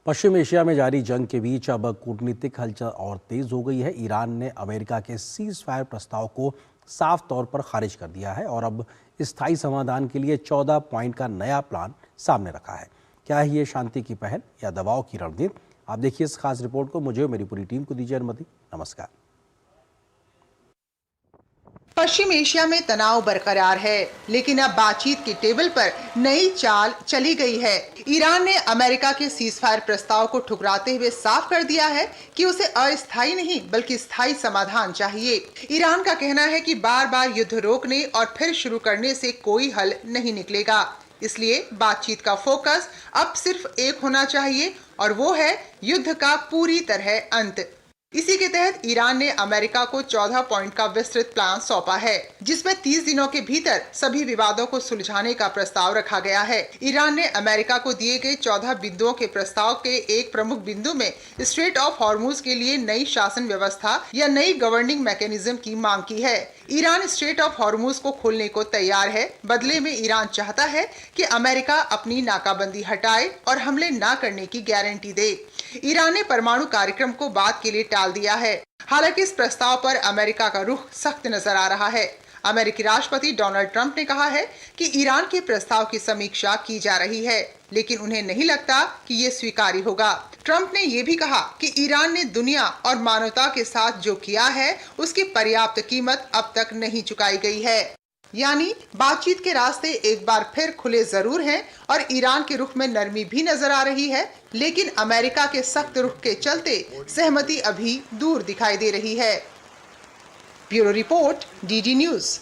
पश्चिम Asia में जारी जंग के बीच अब कूटनीतिक हलचल और तेज हो गई है। ईरान ने अमेरिका के सीज फायर प्रस्ताव को साफ तौर पर खारिज कर दिया है और अब स्थायी समाधान के लिए 14 पॉइंट का नया प्लान सामने रखा है। क्या है ये शांति की पहल या दबाव की रणनीति? आप देखिए इस खास रिपोर्ट को। मुझे और मेरी पूरी टीम को दीजिए अनुमति। नमस्कार। पश्चिम एशिया में तनाव बरकरार है, लेकिन अब बातचीत की टेबल पर नई चाल चली गई है। ईरान ने अमेरिका के सीजफायर प्रस्ताव को ठुकराते हुए साफ कर दिया है कि उसे अस्थायी नहीं बल्कि स्थायी समाधान चाहिए। ईरान का कहना है कि बार बार युद्ध रोकने और फिर शुरू करने से कोई हल नहीं निकलेगा, इसलिए बातचीत का फोकस अब सिर्फ एक होना चाहिए और वो है युद्ध का पूरी तरह अंत। इसी के तहत ईरान ने अमेरिका को 14 पॉइंट का विस्तृत प्लान सौंपा है, जिसमें 30 दिनों के भीतर सभी विवादों को सुलझाने का प्रस्ताव रखा गया है। ईरान ने अमेरिका को दिए गए 14 बिंदुओं के प्रस्ताव के एक प्रमुख बिंदु में स्ट्रेट ऑफ हॉर्मुज के लिए नई शासन व्यवस्था या नई गवर्निंग मैकेनिज्म की मांग की है। ईरान स्ट्रेट ऑफ हॉर्मुज को खोलने को तैयार है। बदले में ईरान चाहता है कि अमेरिका अपनी नाकाबंदी हटाए और हमले न करने की गारंटी दे। ईरान ने परमाणु कार्यक्रम को बाद के लिए टाल दिया है। हालांकि इस प्रस्ताव पर अमेरिका का रुख सख्त नजर आ रहा है। अमेरिकी राष्ट्रपति डोनाल्ड ट्रंप ने कहा है कि ईरान के प्रस्ताव की समीक्षा की जा रही है, लेकिन उन्हें नहीं लगता कि ये स्वीकार्य होगा। ट्रंप ने ये भी कहा कि ईरान ने दुनिया और मानवता के साथ जो किया है उसकी पर्याप्त कीमत अब तक नहीं चुकाई गई है। यानी बातचीत के रास्ते एक बार फिर खुले जरूर हैं और ईरान के रुख में नरमी भी नजर आ रही है, लेकिन अमेरिका के सख्त रुख के चलते सहमति अभी दूर दिखाई दे रही है। Bureau report, DD news.